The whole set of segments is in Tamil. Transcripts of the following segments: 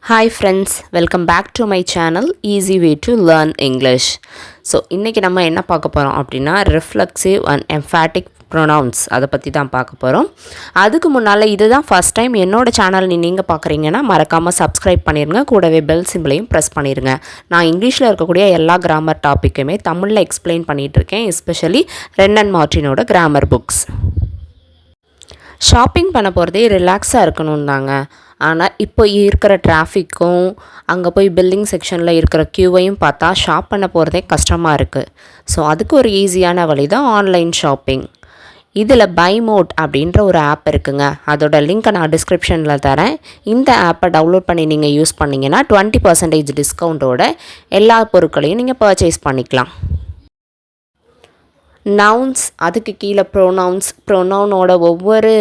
Hi friends, welcome back to my channel Easy Way to Learn English. So இன்றைக்கி நம்ம என்ன பார்க்க போகிறோம் அப்படின்னா ரிஃப்ளெக்சிவ் அண்ட் எம்ஃபேட்டிக் ப்ரொனவுன்ஸ் அதை பற்றி தான் பார்க்க போகிறோம். அதுக்கு முன்னால் இதுதான் ஃபஸ்ட் டைம் என்னோடய சேனல் நீங்கள் பார்க்குறீங்கன்னா மறக்காமல் சப்ஸ்கிரைப் பண்ணிடுங்க, கூடவே பெல் சிம்பிளையும் ப்ரெஸ் பண்ணிடுங்க. நான் இங்கிலீஷில் இருக்கக்கூடிய எல்லா கிராமர் டாப்பிக்குமே தமிழில் எக்ஸ்பிளைன் பண்ணிகிட்ருக்கேன், எஸ்பெஷலி ரென் அண்ட் மார்ட்டினோட கிராமர் புக்ஸ். ஷாப்பிங் பண்ண போகிறதே ரிலாக்ஸாக இருக்கணும் தாங்க. ஆனால் இப்போ இருக்கிற டிராஃபிக்கும் அங்கே போய் பில்லிங் செக்ஷனில் இருக்கிற க்யூவையும் பார்த்தா ஷாப் பண்ண போகிறதே கஷ்டமாக இருக்குது. ஸோ அதுக்கு ஒரு ஈஸியான வழி தான் ஆன்லைன் ஷாப்பிங். இதில் பை மோட் அப்படின்ற ஒரு ஆப் இருக்குங்க. அதோட லிங்க்கை நான் டிஸ்கிரிப்ஷனில் தரேன். இந்த ஆப்பை டவுன்லோட் பண்ணி நீங்கள் யூஸ் பண்ணிங்கன்னா 20% டிஸ்கவுண்ட்டோட எல்லா பொருட்களையும் நீங்கள் பர்ச்சேஸ் பண்ணிக்கலாம். நவுன்ஸ், அதுக்கு கீழே ப்ரொனவுனோட ஒவ்வொரு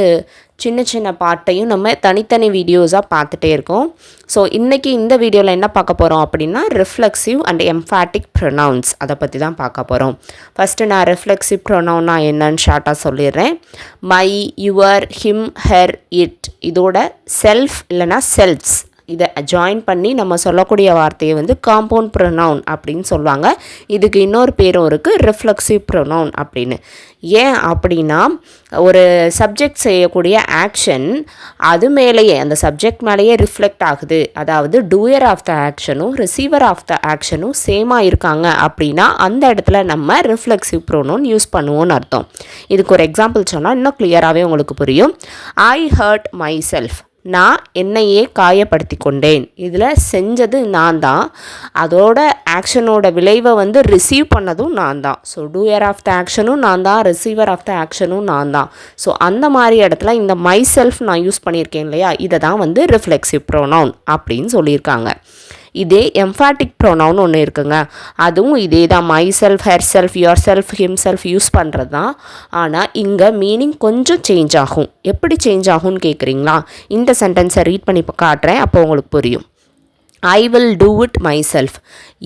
சின்ன சின்ன பாட்டையும் நம்ம தனித்தனி வீடியோஸாக பார்த்துட்டே இருக்கோம். ஸோ இன்றைக்கி இந்த வீடியோவில் என்ன பார்க்க போகிறோம் அப்படின்னா ரிஃப்ளெக்சிவ் அண்ட் எம்ஃபேட்டிக் ப்ரொனவுன்ஸ் அதை பற்றி தான் பார்க்க போகிறோம். ஃபஸ்ட்டு நான் ரிஃப்ளெக்சிவ் ப்ரொனவுன்னா என்னன்னு ஷார்ட்டாக சொல்லிடுறேன். My, your, him, her, it இதோட செல்ஃப் இல்லைனா செல்ஃப்ஸ் இதை ஜாயின் பண்ணி நம்ம சொல்லக்கூடிய வார்த்தையை காம்பவுண்ட் ப்ரொனவுன் அப்படின்னு சொல்லுவாங்க. இதுக்கு இன்னொரு பேரும் இருக்குது, ரிஃப்ளெக்சிவ் ப்ரொனவுன் அப்படின்னு. ஏன் அப்படின்னா ஒரு சப்ஜெக்ட் செய்யக்கூடிய ஆக்ஷன் அது மேலேயே, அந்த சப்ஜெக்ட் மேலேயே ரிஃப்ளெக்ட் ஆகுது. அதாவது டூயர் ஆஃப் த ஆக்ஷனும் ரிசீவர் ஆஃப் த ஆக்ஷனும் சேமாக இருக்காங்க அப்படின்னா அந்த இடத்துல நம்ம ரிஃப்ளெக்சிவ் ப்ரொனவுன் யூஸ் பண்ணுவோம்னு அர்த்தம். இதுக்கு ஒரு எக்ஸாம்பிள் சொன்னால் இன்னும் கிளியராகவே உங்களுக்கு புரியும். ஐ ஹர்ட் மை செல்ஃப், நான் என்னையே காயப்படுத்தி கொண்டேன். இதில் செஞ்சது நான் தான், அதோட ஆக்ஷனோட விளைவை ரிசீவ் பண்ணதும் நான் தான். ஸோ டூயர் ஆஃப் த ஆக்ஷனும் நான் தான், ரிசீவர் ஆஃப் த ஆக்ஷனும் நான் தான். ஸோ அந்த மாதிரி இடத்துல இந்த மை செல்ஃப் நான் யூஸ் பண்ணியிருக்கேன் இல்லையா, இதை தான் ரிஃப்ளெக்சிவ் ப்ரொனவுன் அப்படின்னு சொல்லியிருக்காங்க. இதே எம்ஃபேட்டிக் ப்ரொனவுன் ஒன்று இருக்குங்க. அதுவும் இதே தான், my self, her self, your self, him self use பண்ணுறது தான். ஆனால் இங்கே மீனிங் கொஞ்சம் சேஞ்ச் ஆகும். எப்படி சேஞ்ச் ஆகும்னு கேட்குறீங்களா? இந்த சென்டென்ஸை ரீட் பண்ணி காட்டுறேன், அப்போ உங்களுக்கு புரியும். ஐ will do it my self,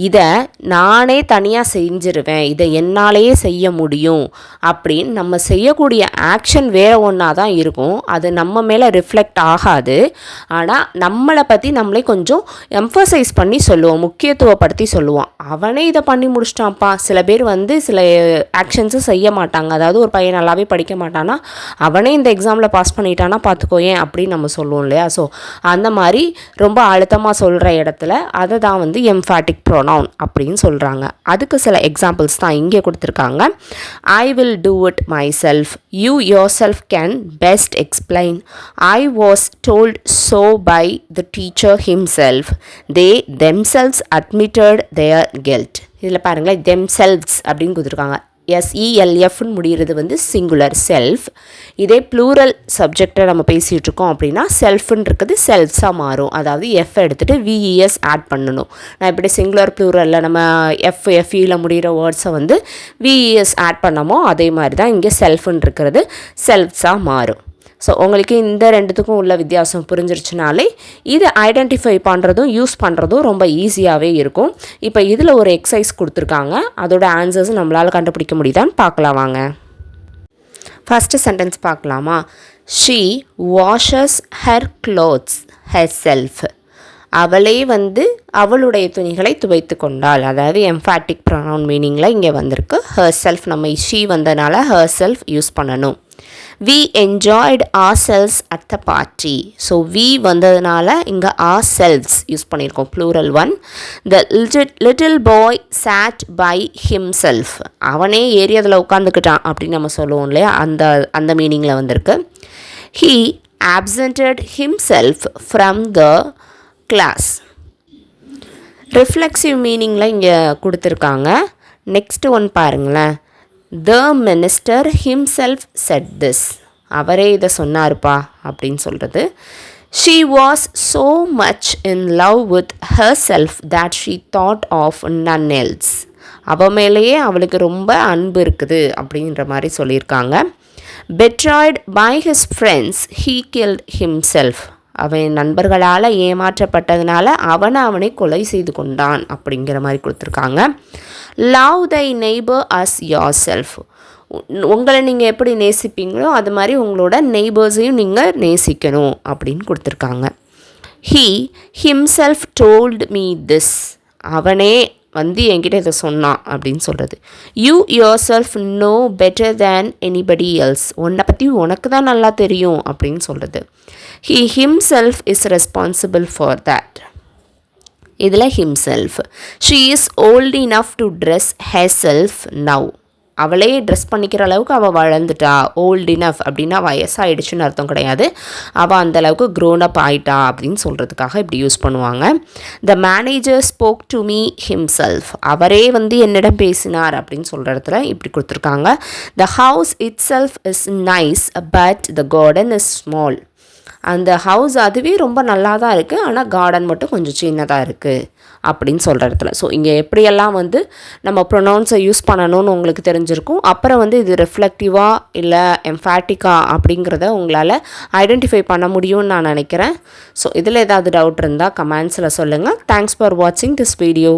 இதை நானே தனியாக செஞ்சிருவேன், இதை என்னாலேயே செய்ய முடியும் அப்படின்னு நம்ம செய்யக்கூடிய ஆக்ஷன் வேறு ஒன்றா தான் இருக்கும். அது நம்ம மேலே ரிஃப்ளெக்ட் ஆகாது. ஆனால் நம்மளை பற்றி நம்மளே கொஞ்சம் எம்ஃபசைஸ் பண்ணி சொல்லுவோம், முக்கியத்துவப்படுத்தி சொல்லுவோம். அவனே இதை பண்ணி முடிச்சிட்டான்ப்பா. சில பேர் சில ஆக்ஷன்ஸும் செய்ய மாட்டாங்க. அதாவது ஒரு பையன் நல்லாவே படிக்க மாட்டானா, அவனே இந்த எக்ஸாமில் பாஸ் பண்ணிட்டானா பார்த்துக்கோயேன் அப்படின்னு நம்ம சொல்லுவோம் இல்லையா. ஸோ அந்த மாதிரி ரொம்ப அழுத்தமாக சொல்கிற இடத்துல அதை தான் எம்ஃபேட்டிக் ப்ரொனவுன் அப்படின்னு சொல்கிறாங்க. அதுக்கு சில எக்ஸாம்பிள்ஸ் தான் இங்கே கொடுத்துருக்காங்க. I will do it myself, you yourself can best explain, I was told so by the teacher himself, they themselves admitted their guilt. இதில் பாருங்களேன், தெம்செல்வ்ஸ் அப்படின்னு கொடுத்துருக்காங்க. SELFன்னு முடிகிறது சிங்குலர் செல்ஃப். இதே ப்ளூரல் சப்ஜெக்டை நம்ம பேசிகிட்டு இருக்கோம் அப்படின்னா செல்ஃப்னு இருக்குது செல்ஃப்ஸாக மாறும். அதாவது எஃப் எடுத்துகிட்டு VES ஆட் பண்ணணும். நான் இப்படி சிங்குலர் ப்ளூரலில் நம்ம FEயில் முடிகிற வேர்ட்ஸை VES ஆட் பண்ணமோ அதே மாதிரி தான் இங்கே செல்ஃப்னு இருக்கிறது செல்ஃப்ஸாக மாறும். ஸோ உங்களுக்கு இந்த ரெண்டுத்துக்கும் உள்ள வித்தியாசம் புரிஞ்சிருச்சுனாலே இது ஐடென்டிஃபை பண்ணுறதும் யூஸ் பண்ணுறதும் ரொம்ப ஈஸியாகவே இருக்கும். இப்போ இதில் ஒரு எக்ஸசைஸ் கொடுத்துருக்காங்க, அதோட ஆன்சர்ஸ் நம்மளால் கண்டுபிடிக்க முடியுதான்னு பார்க்கலாம் வாங்க. ஃபஸ்ட்டு சென்டென்ஸ் பார்க்கலாமா? She washes her clothes her self, அவளே அவளுடைய துணிகளை துவைத்து கொண்டாள். அதாவது எம்ஃபேட்டிக் ப்ரொனவுன் மீனிங்கில் இங்கே வந்திருக்கு. ஹர் செல்ஃப், நம்ம ஷீ வந்ததுனால ஹர் செல்ஃப் யூஸ் பண்ணணும். We enjoyed ourselves at the party. So we வந்ததுனால இங்கே ourselves யூஸ் பண்ணியிருக்கோம், plural one. The little boy sat by himself, அவனே ஏரியாவில் உட்காந்துக்கிட்டான் அப்படின்னு நம்ம சொல்லுவோம் இல்லையா, அந்த மீனிங்கில் வந்திருக்கு. He absented himself from the class. Reflexive மீனிங்கில் இங்கே கொடுத்துருக்காங்க. நெக்ஸ்ட் ஒன் பாருங்களேன். The minister himself said this, அவரே இதை சொன்னார்ப்பா அப்படின்னு சொல்கிறது. She was so much in love with herself that she thought of none else, அவ மேலேயே அவளுக்கு ரொம்ப அன்பு இருக்குது அப்படின்ற மாதிரி சொல்லியிருக்காங்க. Betrayed by his friends he killed himself, அவன் நண்பர்களால் ஏமாற்றப்பட்டதுனால அவனை கொலை செய்து கொண்டான் அப்படிங்கிற மாதிரி கொடுத்துருக்காங்க. Love thy neighbour as yourself, உங்களை நீங்கள் எப்படி நேசிப்பீங்களோ அது மாதிரி உங்களோட நெய்பர்ஸையும் நீங்கள் நேசிக்கணும் அப்படின்னு கொடுத்துருக்காங்க. he himself told me this. அவனே வந்து என்கிட்ட இதை சொன்னான் அப்படின்னு சொல்கிறது. You yourself know better than anybody else. உன்னை பற்றி உனக்கு தான் நல்லா தெரியும் அப்படின்னு சொல்கிறது. He himself is responsible for that. இதில் himself. She is old enough to dress herself now. அவளே ட்ரெஸ் பண்ணிக்கிற அளவுக்கு அவள் வளர்ந்துட்டா. ஓல்ட் இனஃப் அப்படின்னா வயசாகிடுச்சுன்னு அர்த்தம் கிடையாது. அவள் அந்தளவுக்கு க்ரோன் அப் ஆயிட்டா அப்படின்னு சொல்கிறதுக்காக இப்படி யூஸ் பண்ணுவாங்க. The manager spoke to me himself. அவரே வந்து என்னிடம் பேசினார் அப்படின்னு சொல்கிற இடத்துல இப்படி கொடுத்துருக்காங்க. The how's it self is nice but the garden is small. அந்த ஹவுஸ் அதுவே ரொம்ப நல்லா தான் இருக்குது, ஆனால் கார்டன் மட்டும் கொஞ்சம் சின்னதாக இருக்குது அப்படின்னு சொல்கிற இடத்துல. ஸோ இங்கே எப்படியெல்லாம் வந்து நம்ம ப்ரொனவுன்ஸை யூஸ் பண்ணணும்னு உங்களுக்கு தெரிஞ்சிருக்கும். அப்புறம் வந்து இது ரிஃப்ளெக்டிவாக இல்லை எம்ஃபேட்டிக்காக அப்படிங்கிறத உங்களால் ஐடென்டிஃபை பண்ண முடியும்னு நான் நினைக்கிறேன். ஸோ இதில் ஏதாவது டவுட் இருந்தால் கமெண்ட்ஸில் சொல்லுங்கள். தேங்க்ஸ் ஃபார் வாட்சிங் திஸ் வீடியோ.